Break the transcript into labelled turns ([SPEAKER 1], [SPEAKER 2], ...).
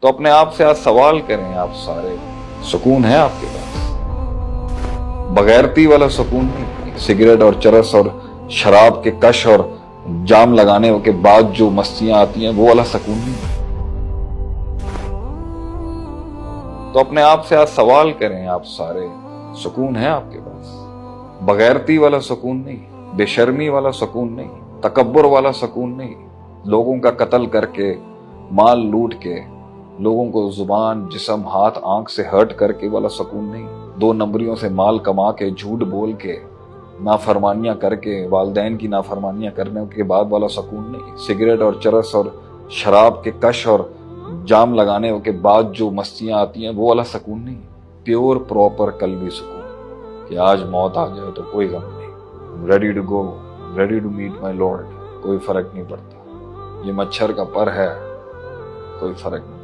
[SPEAKER 1] تو اپنے آپ سے آج سوال کریں آپ سارے، سکون ہے آپ کے پاس؟ بغیرتی والا سکون نہیں، سگریٹ اور چرس اور شراب کے کش اور جام لگانے کے بعد جو مستیاں آتی ہیں وہ والا سکون نہیں۔ تو اپنے آپ سے آج سوال کریں آپ سارے، سکون ہے آپ کے پاس؟ بغیرتی والا سکون نہیں، بے شرمی والا سکون نہیں، تکبر والا سکون نہیں، لوگوں کا قتل کر کے، مال لوٹ کے، لوگوں کو زبان، جسم، ہاتھ، آنکھ سے ہرٹ کر کے والا سکون نہیں، 2 نمبریوں سے مال کما کے، جھوٹ بول کے، نافرمانیاں کر کے، والدین کی نافرمانیاں کرنے کے بعد والا سکون نہیں، سگریٹ اور چرس اور شراب کے کش اور جام لگانے کے بعد جو مستیاں آتی ہیں وہ والا سکون نہیں، پیور پراپر قلبی سکون کہ آج موت آ جائے تو کوئی غم نہیں، ready to go, ready to meet my lord, کوئی فرق نہیں پڑتا، یہ مچھر کا پر ہے، کوئی فرق نہیں۔